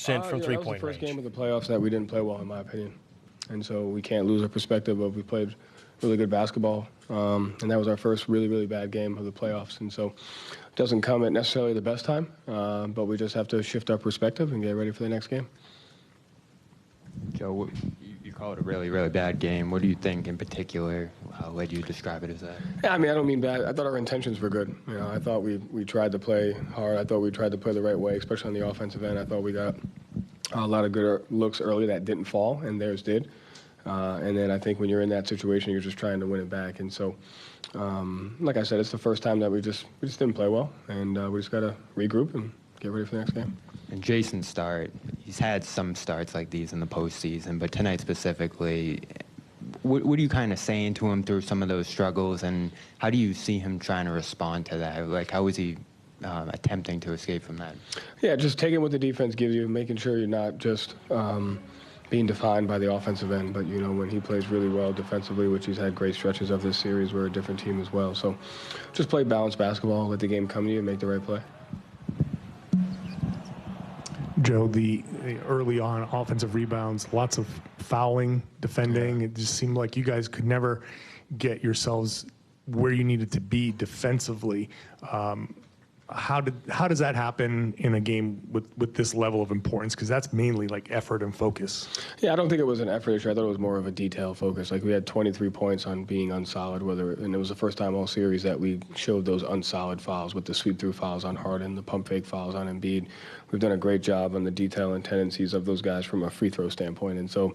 from three-point range. That was the first game of the playoffs that we didn't play well, in my opinion. And so we can't lose our perspective of we played really good basketball. And that was our first really, really bad game of the playoffs. And so it doesn't come at necessarily the best time, but we just have to shift our perspective and get ready for the next game. Joe, you call it a really, really bad game. What do you think in particular led you to describe it as that? Yeah, I mean, I don't mean bad. I thought our intentions were good. I thought we tried to play hard. I thought we tried to play the right way, especially on the offensive end. I thought we got a lot of good looks early that didn't fall, and theirs did. And then I think when you're in that situation, you're just trying to win it back. And so, like I said, it's the first time that we just didn't play well, and we just got to regroup and get ready for the next game. And Jason's start, he's had some starts like these in the postseason, but tonight specifically, what are you kind of saying to him through some of those struggles, and how do you see him trying to respond to that? Like, how is he attempting to escape from that? Yeah, just taking what the defense gives you, making sure you're not just being defined by the offensive end, but, when he plays really well defensively, which he's had great stretches of this series, we're a different team as well. So just play balanced basketball, let the game come to you, and make the right play. Joe, the early on offensive rebounds, lots of fouling, defending. It just seemed like you guys could never get yourselves where you needed to be defensively. How does that happen in a game with this level of importance? Because that's mainly like effort and focus. Yeah, I don't think it was an effort issue. I thought it was more of a detail focus. Like, we had 23 points on being unsolid, and it was the first time all series that we showed those unsolid fouls with the sweep-through fouls on Harden, the pump-fake fouls on Embiid. We've done a great job on the detail and tendencies of those guys from a free throw standpoint. And so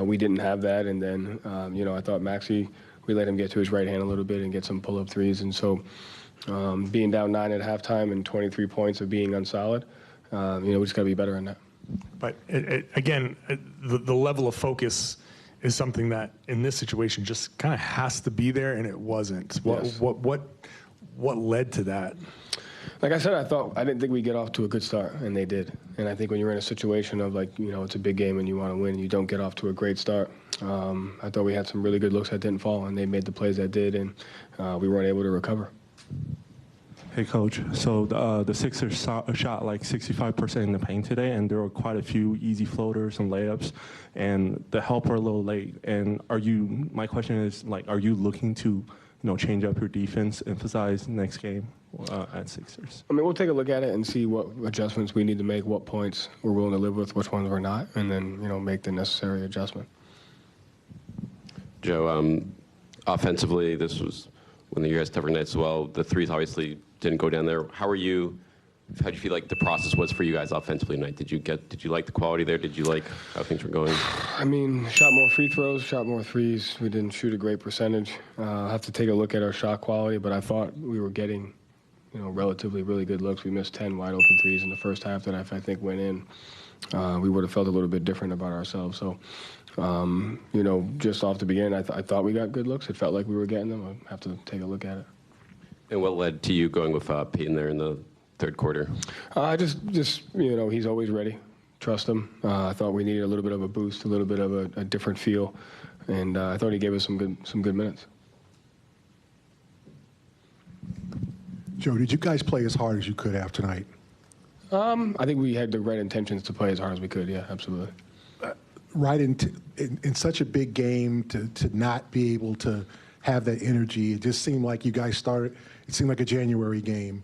we didn't have that. And then, I thought Maxey, we let him get to his right hand a little bit and get some pull-up threes. And so being down 9 at halftime and 23 points of being unsolid, we just got to be better in that. But again, the level of focus is something that in this situation just kind of has to be there, and it wasn't. Yes. What led to that? Like I said, I didn't think we'd get off to a good start, and they did. And I think when you're in a situation of, it's a big game and you want to win, and you don't get off to a great start. I thought we had some really good looks that didn't fall, and they made the plays that did, and we weren't able to recover. Hey, Coach. So the Sixers shot like 65% in the paint today, and there were quite a few easy floaters and layups, and the help were a little late. And my question is, are you looking to, change up your defense, emphasize next game at Sixers? I mean, we'll take a look at it and see what adjustments we need to make, what points we're willing to live with, which ones we're not, and then, make the necessary adjustment. Joe, offensively, this was one of your guys' tougher nights as well. The threes obviously didn't go down there. How do you feel like the process was for you guys offensively tonight? Did you like the quality there? Did you like how things were going? I mean, shot more free throws, shot more threes. We didn't shoot a great percentage. I'll have to take a look at our shot quality, but I thought we were getting, relatively really good looks. We missed 10 wide open threes in the first half that I think went in. We would have felt a little bit different about ourselves. So, just off the beginning, I thought we got good looks. It felt like we were getting them. I'll have to take a look at it. And what led to you going with Peyton there in the third quarter? Just he's always ready. Trust him. I thought we needed a little bit of a boost, a little bit of a different feel, and I thought he gave us some good minutes. Joe, did you guys play as hard as you could have tonight? I think we had the right intentions to play as hard as we could. Yeah, absolutely. Right in such a big game to not be able to have that energy, it just seemed like you guys started. It seemed like a January game.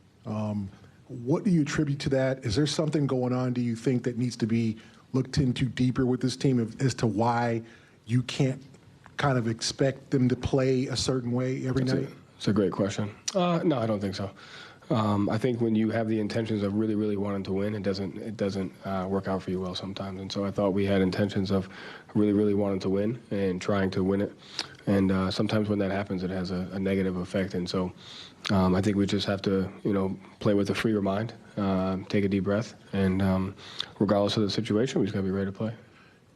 What do you attribute to that? Is there something going on, do you think, that needs to be looked into deeper with this team as to why you can't kind of expect them to play a certain way every night? It's a great question. No, I don't think so. I think when you have the intentions of really, really wanting to win, it doesn't work out for you well sometimes. And so I thought we had intentions of really, really wanting to win and trying to win it. And sometimes when that happens, it has a negative effect. And so I think we just have to, play with a freer mind, take a deep breath, and regardless of the situation, we just got to be ready to play.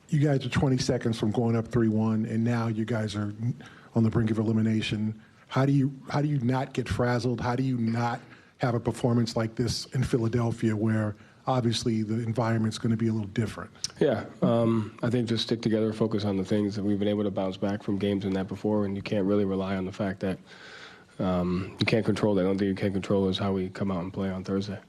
You guys are 20 seconds from going up 3-1, and now you guys are on the brink of elimination. How do you not get frazzled? How do you not have a performance like this in Philadelphia, where obviously the environment's going to be a little different? Yeah, I think just stick together, focus on the things that we've been able to bounce back from games in that before, and you can't really rely on the fact that you can't control that. The only thing you can control is how we come out and play on Thursday.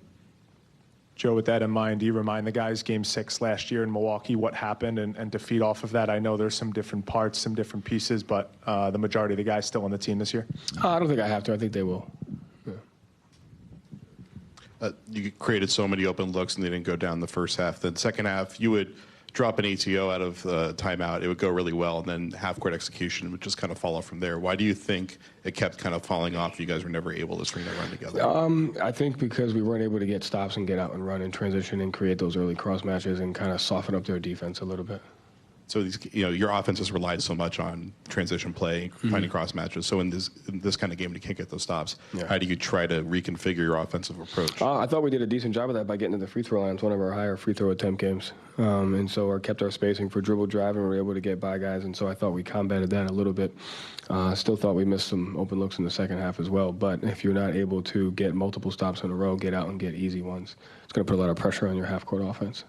Joe, with that in mind, do you remind the guys Game 6 last year in Milwaukee what happened and to feed off of that? I know there's some different parts, some different pieces, but the majority of the guys still on the team this year? I don't think I have to. I think they will. You created so many open looks and they didn't go down the first half. Then second half, you would drop an ATO out of timeout. It would go really well, and then half-court execution would just kind of fall off from there. Why do you think it kept kind of falling off? You guys were never able to string that run together. I think because we weren't able to get stops and get out and run and transition and create those early cross matches and kind of soften up their defense a little bit. So these, your offense has relied so much on transition play, finding cross matches. So in this kind of game, you can't get those stops. Yeah. How do you try to reconfigure your offensive approach? I thought we did a decent job of that by getting to the free throw line. It's one of our higher free throw attempt games. And so we kept our spacing for dribble drive, and we were able to get by guys. And so I thought we combated that a little bit. Still thought we missed some open looks in the second half as well. But if you're not able to get multiple stops in a row, get out and get easy ones, it's going to put a lot of pressure on your half-court offense.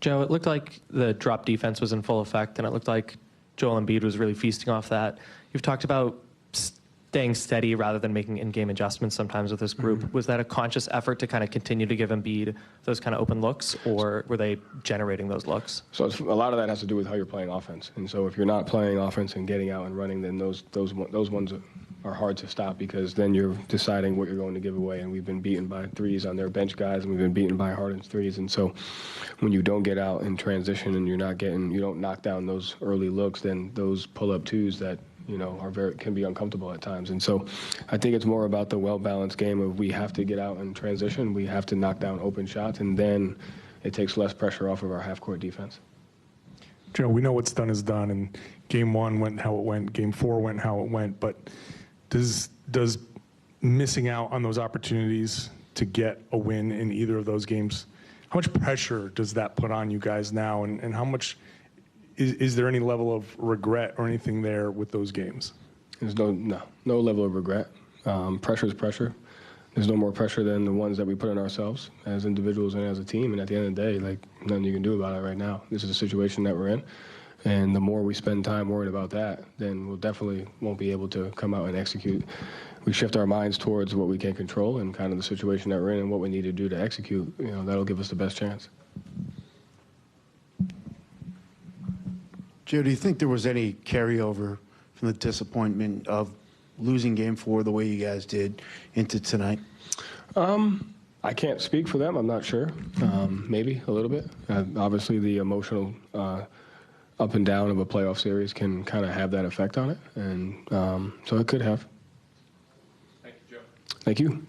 Joe, it looked like the drop defense was in full effect, and it looked like Joel Embiid was really feasting off that. You've talked about staying steady rather than making in-game adjustments sometimes with this group. Was that a conscious effort to kind of continue to give Embiid those kind of open looks, or were they generating those looks? So a lot of that has to do with how you're playing offense. And so if you're not playing offense and getting out and running, then those ones are hard to stop, because then you're deciding what you're going to give away. And we've been beaten by threes on their bench guys, and we've been beaten by Harden's threes. And so when you don't get out in transition and you don't knock down those early looks, then those pull-up twos that can be uncomfortable at times. And so I think it's more about the well-balanced game of we have to get out in transition, we have to knock down open shots, and then it takes less pressure off of our half-court defense. Joe, we know what's done is done, and Game 1 went how it went, Game 4 went how it went, but does missing out on those opportunities to get a win in either of those games, how much pressure does that put on you guys now, and how much is there any level of regret or anything there with those games? There's no level of regret. Pressure is pressure. There's no more pressure than the ones that we put on ourselves as individuals and as a team. And at the end of the day, nothing you can do about it right now. This is the situation that we're in. And the more we spend time worried about that, then we'll definitely won't be able to come out and execute. We shift our minds towards what we can control and kind of the situation that we're in and what we need to do to execute. That'll give us the best chance. Joe, do you think there was any carryover from the disappointment of losing Game 4 the way you guys did into tonight? I can't speak for them. I'm not sure. Maybe a little bit. Obviously, the emotional up and down of a playoff series can kind of have that effect on it. And so it could have. Thank you, Joe. Thank you.